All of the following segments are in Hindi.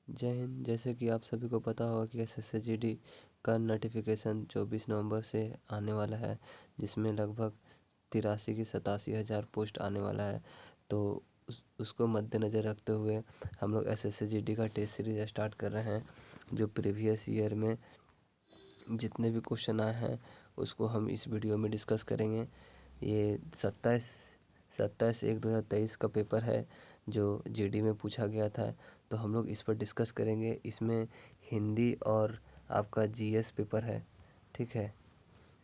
जय हिंद। जैसे कि आप सभी को पता होगा कि SSCGD का नोटिफिकेशन 24 नवंबर से आने वाला है, जिसमें लगभग 83 की 87 हज़ार पोस्ट आने वाला है। तो उसको मद्देनज़र रखते हुए हम लोग SSCGD का टेस्ट सीरीज स्टार्ट कर रहे हैं। जो प्रीवियस ईयर में जितने भी क्वेश्चन आए हैं उसको हम इस वीडियो में डिस्कस करेंगे। ये 27/1/2023 का पेपर है जो GD में पूछा गया था, तो हम लोग इस पर डिस्कस करेंगे। इसमें हिंदी और आपका GS पेपर है, ठीक है।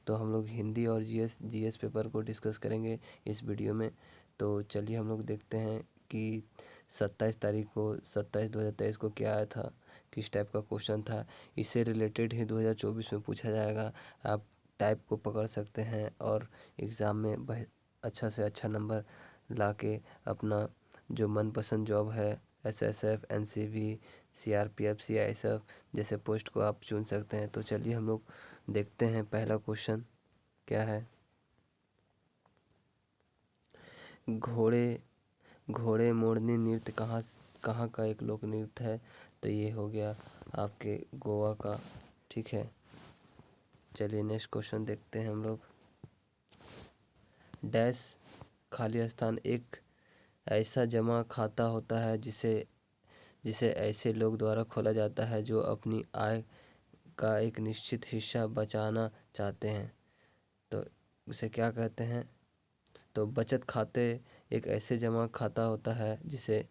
तो हम लोग हिंदी और GS पेपर को डिस्कस करेंगे इस वीडियो में। तो चलिए हम लोग देखते हैं कि 27/2023 को क्या आया था, किस टाइप का क्वेश्चन था। इससे रिलेटेड ही 2024 में पूछा जाएगा। आप टाइप को पकड़ सकते हैं और एग्ज़ाम में अच्छा से अच्छा नंबर लाके अपना जो मनपसंद जॉब है SSF, NCV, CRPF, CISF जैसे पोस्ट को आप चुन सकते हैं। तो चलिए हम लोग देखते हैं पहला क्वेश्चन क्या है। घोड़े घोड़े मोरनी नृत्य कहाँ का एक लोक नृत्य है। तो ये हो गया आपके गोवा का, ठीक है। चलिए नेक्स्ट क्वेश्चन देखते हैं हम लोग। डैश खाली स्थान एक ऐसा जमा खाता होता है जिसे जिसे ऐसे लोग द्वारा खोला जाता है जो अपनी आय का एक निश्चित हिस्सा बचाना चाहते हैं। तो उसे क्या कहते हैं। तो बचत खाते एक ऐसे जमा खाता होता है जिसे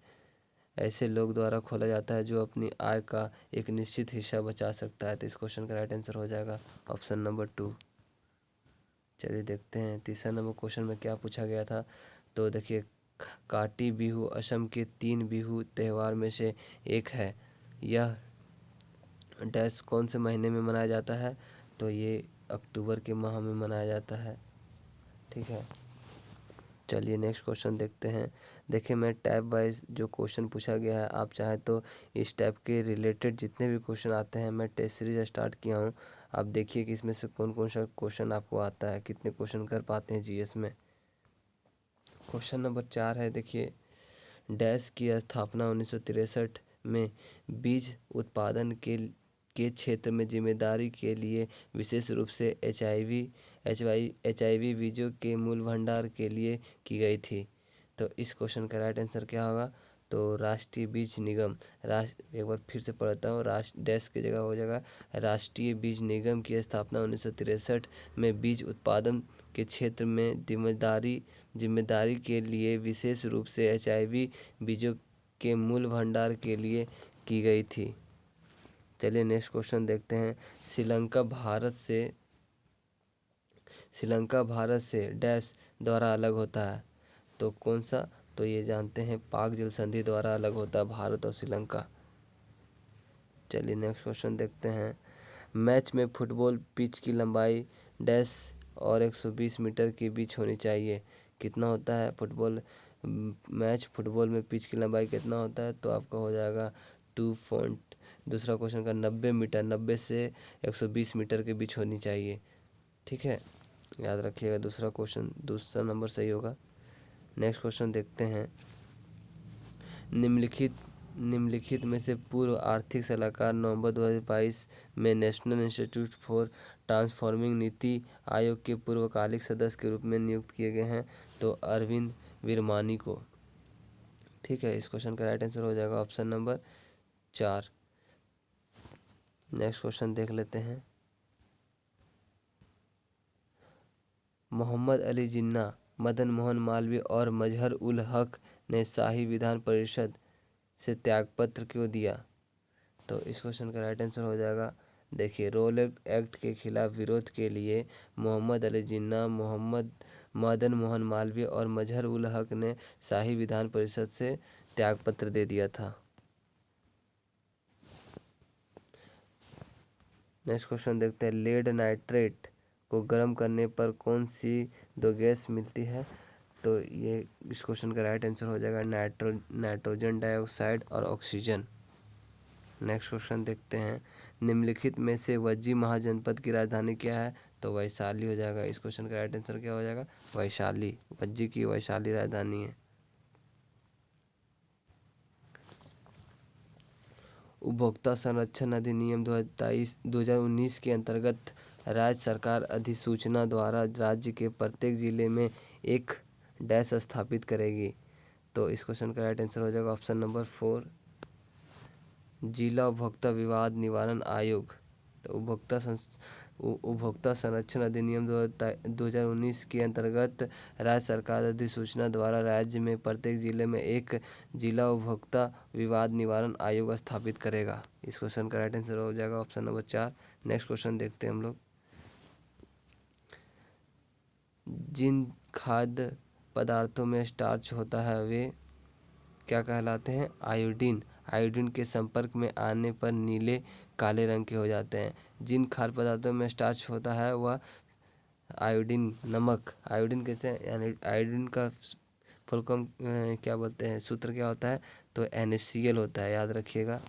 ऐसे लोग द्वारा खोला जाता है जो अपनी आय का एक निश्चित हिस्सा बचा सकता है। तो इस क्वेश्चन का राइट आंसर हो जाएगा ऑप्शन नंबर 2। चलिए देखते हैं तीसरा नंबर क्वेश्चन में क्या पूछा गया था। तो देखिए, काटी बिहू असम के 3 बिहू त्योहार में से एक है। यह डैश कौन से महीने में मनाया जाता है। तो ये अक्टूबर के माह में मनाया जाता है, ठीक है। चलिए नेक्स्ट क्वेश्चन देखते हैं। देखिए, मैं टैब वाइज जो क्वेश्चन पूछा गया है, आप चाहे तो इस टैब के रिलेटेड जितने भी क्वेश्चन आते हैं मैं टेस्ट सीरीज स्टार्ट किया हूँ। आप देखिए कि इसमें से कौन कौन सा क्वेश्चन आपको आता है, कितने क्वेश्चन कर पाते हैं GS में। क्वेश्चन नंबर 4 है, देखिए, डैश की स्थापना 1963 में बीज उत्पादन के क्षेत्र में जिम्मेदारी के लिए विशेष रूप से HIV बीजों के मूल भंडार के लिए की गई थी। तो इस क्वेश्चन का राइट आंसर क्या होगा। तो राष्ट्रीय बीज निगम, एक बार फिर से पढ़ता हूँ, राष्ट्र डैश की जगह हो जाएगा राष्ट्रीय बीज निगम की स्थापना 1963 में बीज उत्पादन के क्षेत्र में जिम्मेदारी के लिए विशेष रूप से HIV बीजों के मूल भंडार के लिए की गई थी। चलिए नेक्स्ट क्वेश्चन देखते हैं। श्रीलंका भारत से डैश द्वारा अलग होता है। तो कौन सा। तो ये जानते हैं, पाक जल संधि द्वारा अलग होता है भारत और श्रीलंका। चलिए नेक्स्ट क्वेश्चन देखते हैं। मैच में फुटबॉल पिच की लंबाई डैश और 120 मीटर के बीच होनी चाहिए। कितना होता है फुटबॉल में पिच की लंबाई कितना होता है। तो आपका हो जाएगा 2 दूसरा क्वेश्चन का 90 मीटर, 90 से 120 मीटर के बीच होनी चाहिए, ठीक है। याद रखिएगा, दूसरा नंबर सही होगा। नेक्स्ट क्वेश्चन देखते हैं। निम्नलिखित में से पूर्व आर्थिक सलाहकार नवंबर 2022 में national institute for transforming NITI Aayog के पूर्वकालिक सदस्य के रूप में नियुक्त किए गए हैं। तो अरविंद विरमानी को, ठीक है। इस क्वेश्चन का राइट आंसर हो जाएगा ऑप्शन नंबर 4। नेक्स्ट क्वेश्चन देख लेते हैं। मोहम्मद अली जिन्ना, मदन मोहन मालवीय और मजहर उल हक ने शाही विधान परिषद से त्यागपत्र क्यों दिया। तो इस क्वेश्चन का राइट आंसर हो जाएगा, देखिए, रोल एक्ट के खिलाफ विरोध के लिए मोहम्मद अली जिन्ना, मदन मोहन मालवीय और मजहर उल हक ने शाही विधान परिषद से त्यागपत्र दे दिया था। नेक्स्ट क्वेश्चन देखते हैं। लेड नाइट्रेट को गर्म करने पर कौन सी 2 गैस मिलती है। तो ये इस क्वेश्चन का राइट आंसर हो जाएगा नाइट्रोजन डाइऑक्साइड और ऑक्सीजन। नेक्स्ट क्वेश्चन देखते हैं। निम्नलिखित में से वज्जी महाजनपद की राजधानी क्या है। तो वैशाली हो जाएगा। इस क्वेश्चन का राइट आंसर क्या हो जाएगा, वैशाली। वज्जी की वैशाली राजधानी है। उपभोक्ता संरक्षण अधिनियम 2019 के अंतर्गत राज्य सरकार अधिसूचना द्वारा राज्य के प्रत्येक जिले में एक डैश स्थापित करेगी। तो इस क्वेश्चन का राइट आंसर हो जाएगा ऑप्शन नंबर 4, जिला उपभोक्ता विवाद निवारण आयोग। तो उपभोक्ता संरक्षण अधिनियम 2019 के अंतर्गत राज्य सरकार अधिसूचना द्वारा राज्य में प्रत्येक जिले में एक जिला उपभोक्ता विवाद निवारण आयोग स्थापित करेगा। इस क्वेश्चन का राइट आंसर हो जाएगा ऑप्शन नंबर 4। नेक्स्ट क्वेश्चन देखते हैं हम लोग। जिन खाद्य पदार्थों में स्टार्च होता है वे क्या कहलाते हैं? आयोडीन। आयोडीन के संपर्क में आने पर नीले काले रंग के हो जाते हैं। जिन खाद्य पदार्थों में स्टार्च होता है वह आयोडीन, नमक। आयोडीन कैसे, यानी आयोडीन का फुल फॉर्म क्या बोलते हैं, सूत्र क्या होता है? तो NaCl होता है, याद रखिएगा,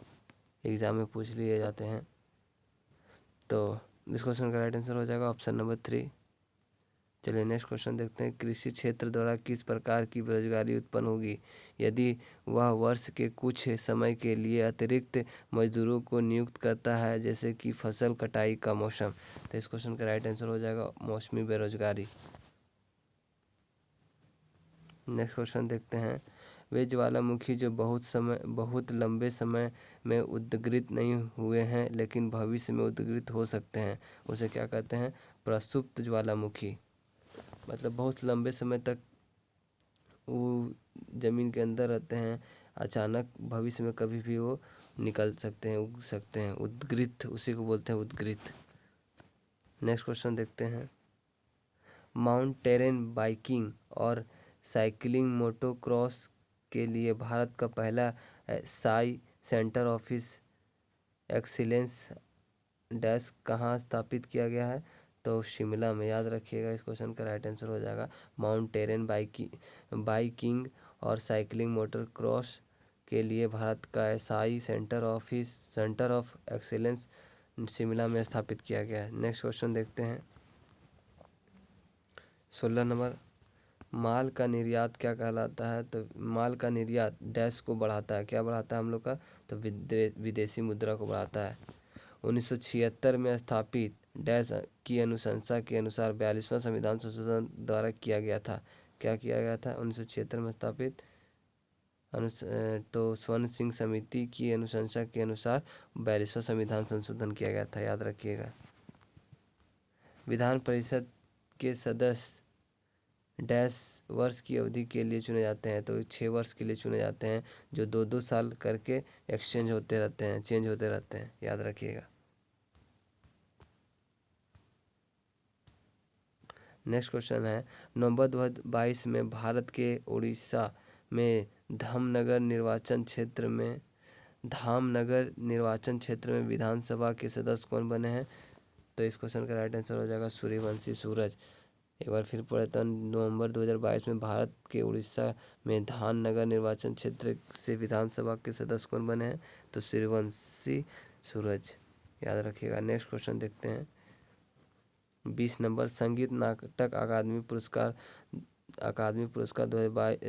एग्जाम में पूछ लिए जाते हैं। तो इस क्वेश्चन का राइट आंसर हो जाएगा ऑप्शन नंबर 3। चलिए नेक्स्ट क्वेश्चन देखते हैं। कृषि क्षेत्र द्वारा किस प्रकार की बेरोजगारी उत्पन्न होगी यदि वह वर्ष के कुछ समय के लिए अतिरिक्त मजदूरों को नियुक्त करता है, जैसे कि फसल कटाई का मौसम? तो इस क्वेश्चन का राइट आंसर हो जाएगा मौसमी बेरोजगारी। नेक्स्ट क्वेश्चन देखते हैं। वे ज्वालामुखी जो बहुत लंबे समय में उद्गीरित नहीं हुए हैं लेकिन भविष्य में उद्गीरित हो सकते हैं, उसे क्या कहते हैं? प्रसुप्त ज्वालामुखी। मतलब बहुत लंबे समय तक वो जमीन के अंदर रहते हैं, अचानक भविष्य में कभी भी वो निकल सकते हैं, उग सकते हैं। उद्गीरित, उसी को बोलते हैं उद्गीरित। नेक्स्ट क्वेश्चन देखते हैं। माउंटेन बाइकिंग और साइकिलिंग मोटोक्रॉस के लिए भारत का पहला SAI centre of excellence dash कहाँ स्थापित किया गया है? तो शिमला में, याद रखिएगा। इस क्वेश्चन का राइट आंसर हो जाएगा माउंटेन बाइकिंग और साइकिलिंग मोटर क्रॉस के लिए भारत का SI centre of excellence Shimla में स्थापित किया गया है। नेक्स्ट क्वेश्चन देखते हैं। 16 नंबर, माल का निर्यात क्या कहलाता है? तो माल का निर्यात डैश को बढ़ाता है, क्या बढ़ाता है हम लोग का? तो विदेशी मुद्रा को बढ़ाता है। 1976 में स्थापित डैश की अनुशंसा के अनुसार 42वां संविधान संशोधन द्वारा किया गया था। क्या किया गया था? 1976 में स्थापित तो स्वर्ण सिंह समिति की अनुशंसा के अनुसार 42वां संविधान संशोधन किया गया था, याद रखिएगा। विधान परिषद के सदस्य डैश वर्ष की अवधि के लिए चुने जाते हैं, तो 6 वर्ष के लिए चुने जाते हैं, जो 2-2 साल करके चेंज होते रहते हैं, याद रखिएगा। नेक्स्ट क्वेश्चन है। नवंबर 2022 में भारत के उड़ीसा में धामनगर निर्वाचन क्षेत्र में विधानसभा के सदस्य कौन बने हैं? तो इस क्वेश्चन का राइट आंसर हो जाएगा सूर्यवंशी सूरज। एक बार फिर पढ़े तो नवंबर 2022 में भारत के उड़ीसा में धामनगर निर्वाचन क्षेत्र से विधानसभा के सदस्य कौन बने हैं? तो सूर्यवंशी सूरज, याद रखिएगा। नेक्स्ट क्वेश्चन देखते हैं। 20 नंबर, संगीत नाटक अकादमी पुरस्कार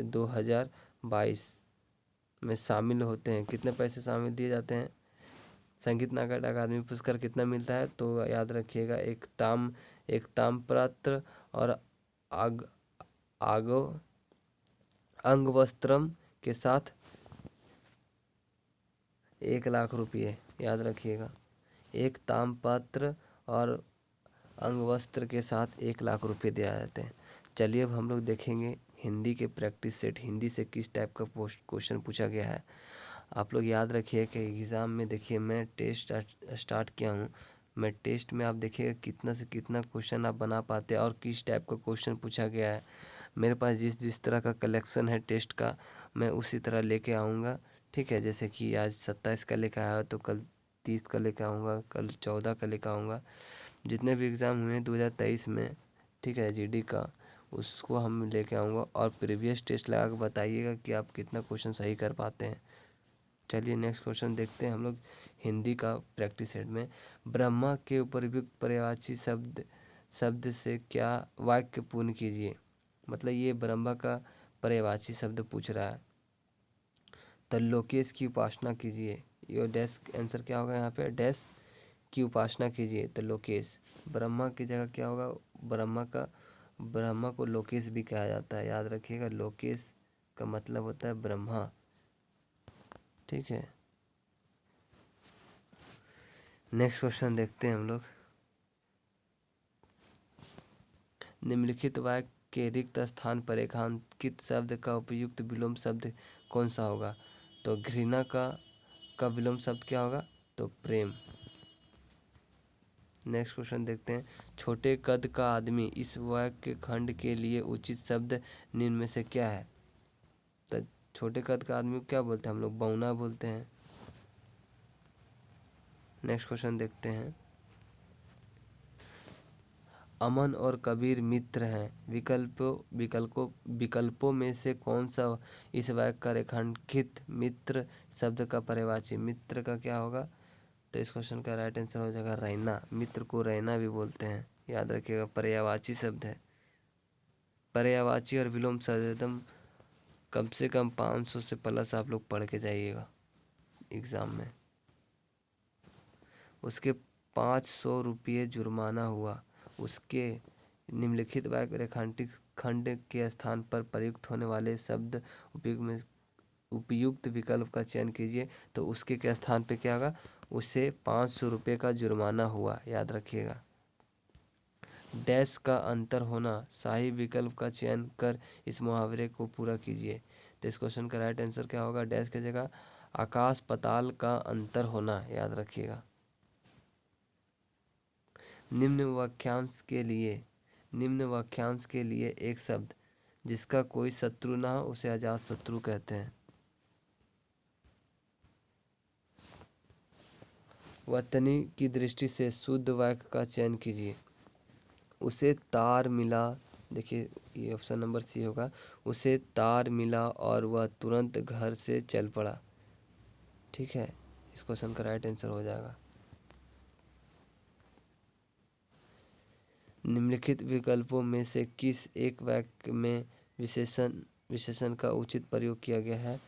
2022 में शामिल होते हैं, कितने पैसे शामिल दिए जाते हैं? संगीत नाटक अकादमी पुरस्कार कितना मिलता है? तो याद रखिएगा, एक ताम्रपत्र और अंगवस्त्रम के साथ 1 लाख रुपये, याद रखिएगा। एक ताम्रपत्र और अंगवस्त्र के साथ 1 लाख रुपये दिया जाते हैं। चलिए अब हम लोग देखेंगे हिंदी के प्रैक्टिस सेट। हिंदी से किस टाइप का क्वेश्चन पूछा गया है, आप लोग याद रखिए कि एग्ज़ाम में देखिए मैं टेस्ट स्टार्ट किया हूँ। मैं टेस्ट में आप देखिएगा कितना से कितना क्वेश्चन आप बना पाते हैं और किस टाइप का क्वेश्चन पूछा गया है। मेरे पास जिस तरह का कलेक्शन है टेस्ट का, मैं उसी तरह लेके आऊँगा, ठीक है। जैसे कि आज 27 का लेकर आया तो कल 30 का लेकर आऊँगा, कल 14 का लेकर आऊँगा। जितने भी एग्ज़ाम हुए 2023 में, ठीक है, जीडी का, उसको हम लेके आऊँगा और प्रीवियस टेस्ट लगा के बताइएगा कि आप कितना क्वेश्चन सही कर पाते हैं। चलिए नेक्स्ट क्वेश्चन देखते हैं हम लोग हिंदी का प्रैक्टिस सेट में। ब्रह्मा के उपयुक्त पर्यायवाची शब्द से क्या वाक्य पूर्ण कीजिए। मतलब ये ब्रह्मा का पर्यायवाची शब्द पूछ रहा है। तो लोकेश की उपासना कीजिए, ये डैश आंसर क्या होगा यहाँ पे, डैश की उपासना कीजिए, तो लोकेश। ब्रह्मा की जगह क्या होगा, ब्रह्मा को लोकेश भी कहा जाता है, याद रखिएगा, लोकेश का मतलब होता है ब्रह्मा। ठीक है, नेक्स्ट क्वेश्चन देखते हैं हम लोग। निम्नलिखित वाक्य के रिक्त स्थान पर रेखांकित शब्द का उपयुक्त विलोम शब्द कौन सा होगा, तो घृणा का विलोम शब्द क्या होगा, तो प्रेम। नेक्स्ट क्वेश्चन देखते हैं। छोटे कद का आदमी इस वाक्य खंड के लिए उचित शब्द निम्न में से क्या है, तो छोटे कद का आदमी को क्या बोलते हैं हम लोग, बौना बोलते हैं। नेक्स्ट क्वेश्चन देखते हैं। अमन और कबीर मित्र हैं, विकल्पों में से कौन सा इस वाक्य का रेखांकित मित्र शब्द का पर्यायवाची, मित्र का क्या होगा, तो इस क्वेश्चन का राइट आंसर हो जाएगा रैना। मित्र को रैना भी बोलते हैं, याद रखिएगा, पर्यायवाची शब्द है। पर्यायवाची और विलोम शब्द एकदम कम से कम 500 से प्लस आप लोग पढ़ के जाइएगा एग्जाम में। उसके 500 रुपये जुर्माना हुआ। उसके निम्नलिखित वाक्य रेखांकित खंड के स्थान पर प्रयुक्त होने वाले शब्द उपयुक्त विकल्प का चयन कीजिए, तो उसके के स्थान पे क्या होगा, उसे 500 रुपये का जुर्माना हुआ, याद रखिएगा। डैश का अंतर होना, सही विकल्प का चयन कर इस मुहावरे को पूरा कीजिए, तो इस क्वेश्चन का राइट आंसर क्या होगा, डैश की जगह आकाश पताल का अंतर होना, याद रखिएगा। निम्न वाक्यांश के लिए एक शब्द जिसका कोई शत्रु ना हो उसे अजात शत्रु कहते हैं। वतनी की दृष्टि से शुद्ध वाक्य का चयन कीजिए। उसे तार मिला, देखिए ये ऑप्शन नंबर सी होगा, उसे तार मिला और वह तुरंत घर से चल पड़ा। ठीक है, इस क्वेश्चन का राइट आंसर हो जाएगा। निम्नलिखित विकल्पों में से किस एक वाक्य में विशेषण का उचित प्रयोग किया गया है,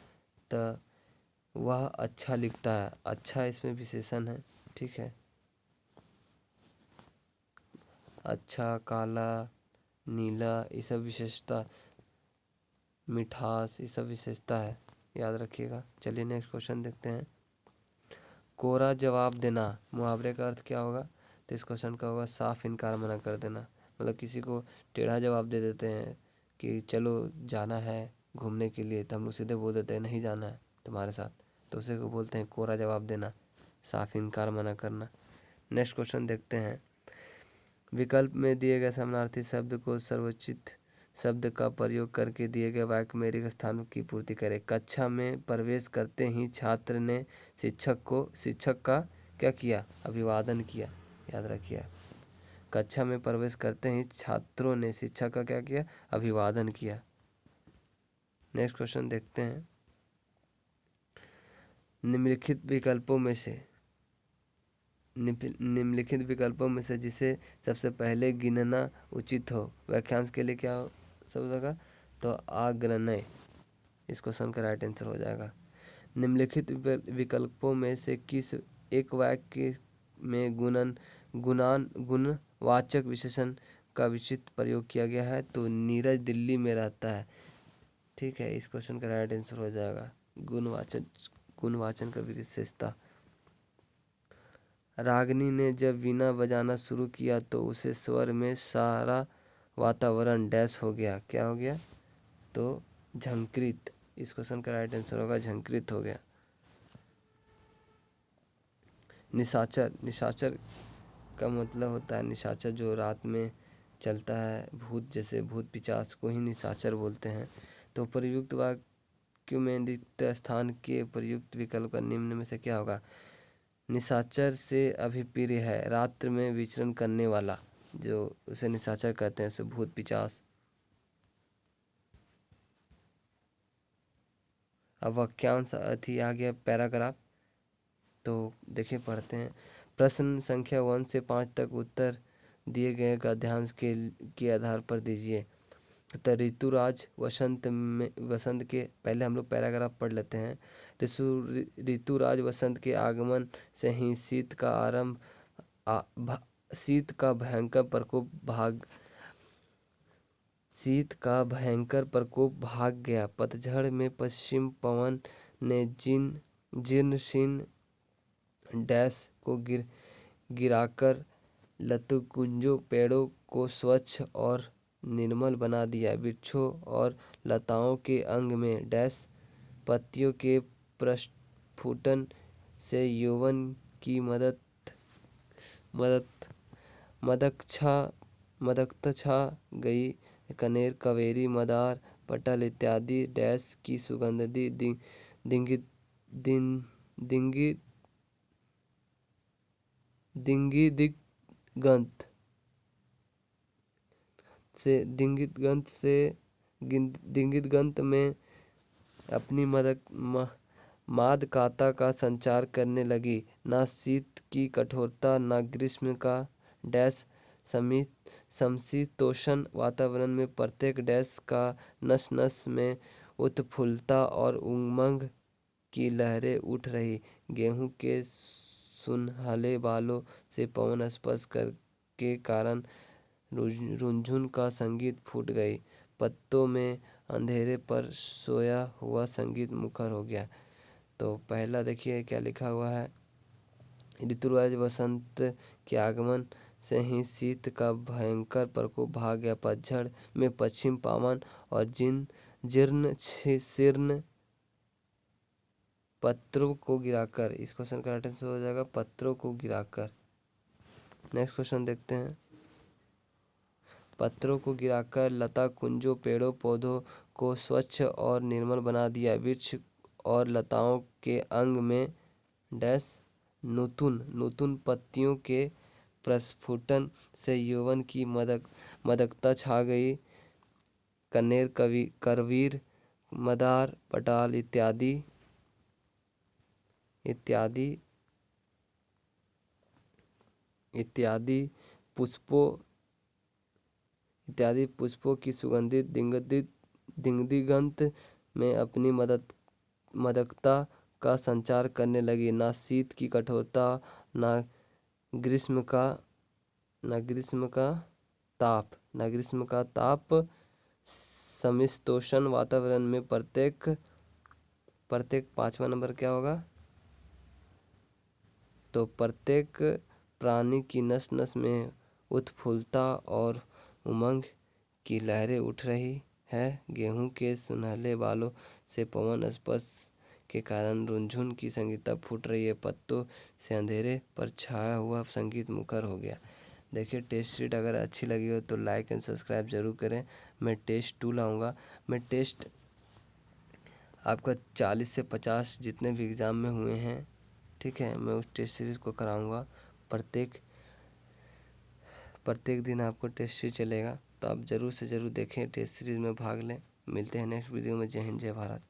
तो वह अच्छा लिखता है, अच्छा इसमें विशेषण है। ठीक है, अच्छा, काला, नीला, ये सब विशेषता, मिठास, ये सब विशेषता है, याद रखिएगा। चलिए नेक्स्ट क्वेश्चन देखते हैं। कोरा जवाब देना मुहावरे का अर्थ क्या होगा, तो इस क्वेश्चन का होगा साफ इनकार, मना कर देना। मतलब किसी को टेढ़ा जवाब दे देते हैं कि चलो जाना है घूमने के लिए, तो हम लोग सीधे बोल देते हैं नहीं जाना है तुम्हारे साथ, तो उसे को बोलते हैं कोरा जवाब देना, साफ इनकार, मना करना। नेक्स्ट क्वेश्चन देखते हैं। विकल्प में दिए गए समानार्थी शब्द को सर्वोचित शब्द का प्रयोग करके दिए गए वाक्य में रिक्त स्थान की पूर्ति करें। कक्षा में प्रवेश करते ही छात्र ने शिक्षक का क्या किया, अभिवादन किया, याद रखिए। कक्षा में प्रवेश करते ही छात्रों ने शिक्षक का क्या किया, अभिवादन किया। नेक्स्ट क्वेश्चन देखते हैं। निम्नलिखित विकल्पों में से जिसे सबसे पहले गिनना उचित हो, वाक्यांश के लिए क्या शब्द होगा, तो आग्रहण। इस क्वेश्चन का राइट आंसर हो जाएगा। निम्नलिखित विकल्पों में से किस एक वाक्य में गुणवाचक विशेषण का विचित्र प्रयोग किया गया है, तो नीरज दिल्ली में रहता है। ठीक है, इस क्वेश्चन का राइट आंसर हो जाएगा गुणवाचन का विशेषता। रागिनी ने जब वीणा बजाना शुरू किया तो उसे स्वर में सारा वातावरण डैश हो गया, क्या हो गया, तो झंकृत। इस क्वेश्चन का राइट आंसर होगा झंकृत हो गया। निशाचर का मतलब होता है, निशाचर जो रात में चलता है, भूत, जैसे भूत पिशाच को ही निशाचर बोलते हैं। तो प्रयुक्त वाक्य में रिक्त स्थान के प्रयुक्त विकल्प का निम्न में से क्या होगा, निशाचर से अभिप्राय है रात्र में विचरण करने वाला, जो उसे निशाचर कहते हैं, उसे भूत पिशाच। अब वाक्यांश अथी आ गया पैराग्राफ, तो देखिए पढ़ते हैं। प्रश्न संख्या 1 से 5 तक उत्तर दिए गए गद्यांश के आधार पर दीजिए। तो ऋतुराज वसंत के पहले हम लोग पैराग्राफ पढ़ लेते हैं। ऋतुराज वसंत के आगमन से ही शीत का भयंकर प्रकोप भाग गया। पतझड़ में पश्चिम पवन ने जीर्ण डैश को गिराकर लताकुंजों पेड़ों को स्वच्छ और निर्मल बना दिया। वृक्षों और लताओं के अंग में डैश पत्तियों के प्रस्फुटन से यौवन की मदकता छा गई। कनेर, कावेरी, मंदार, पटल इत्यादि डैश की सुगंधित दिग्गंध में अपनी मादकता का संचार करने लगी। न शीत की कठोरता न ग्रीष्म का डैश समशीतोष्ण वातावरण में प्रत्येक डैश का नस नस में उत्फुल्लता और उमंग की लहरें उठ रही। गेहूं के सुनहले बालों से पवन स्पर्श के कारण रुनझुन का संगीत फूट गई। पत्तों में अंधेरे पर सोया हुआ संगीत मुखर हो गया। तो पहला देखिए क्या लिखा हुआ है। ऋतुराज वसंत के आगमन से ही शीत का भयंकर प्रकोप भाग गया। पतझड़ में पश्चिम पवन और जीर्ण पत्रों को गिराकर, इस क्वेश्चन का राइट आंसर हो जाएगा पत्रों को गिराकर। नेक्स्ट क्वेश्चन देखते हैं। पत्रों को गिराकर लता कुंजों पेड़ों पौधों को स्वच्छ और निर्मल बना दिया। वृक्ष और लताओं के अंग में डैश नूतन पत्तियों के प्रस्फुटन से यौवन की मदकता छा गई। कनेर, करवीर, मंदार, पटाल इत्यादि पुष्पों की सुगंधित दिग्गंध में अपनी मदकता का संचार करने लगी। न शीत की कठोरता न ग्रीष्म का ताप समशीतोष्ण वातावरण में प्रत्येक पांचवा नंबर क्या होगा, तो प्रत्येक प्राणी की नस नस में उत्फुल्लता और उमंग की लहरें उठ रही है। गेहूं के सुनहले बालों से पवन स्पर्श के कारण रुनझुन की संगीत फूट रही है। पत्तों से अंधेरे पर छाया हुआ संगीत मुखर हो गया। देखिए टेस्ट सीट अगर अच्छी लगी हो तो लाइक एंड सब्सक्राइब जरूर करें। मैं टेस्ट 2 लाऊंगा। मैं टेस्ट आपका 40 से 50 जितने भी एग्ज़ाम में हुए हैं, ठीक है, मैं उस टेस्ट सीरीज़ को कराऊंगा। प्रत्येक दिन आपको टेस्ट सीरीज चलेगा, तो आप ज़रूर से ज़रूर देखें, टेस्ट सीरीज़ में भाग लें। मिलते हैं नेक्स्ट वीडियो में। जय हिंद, जय भारत।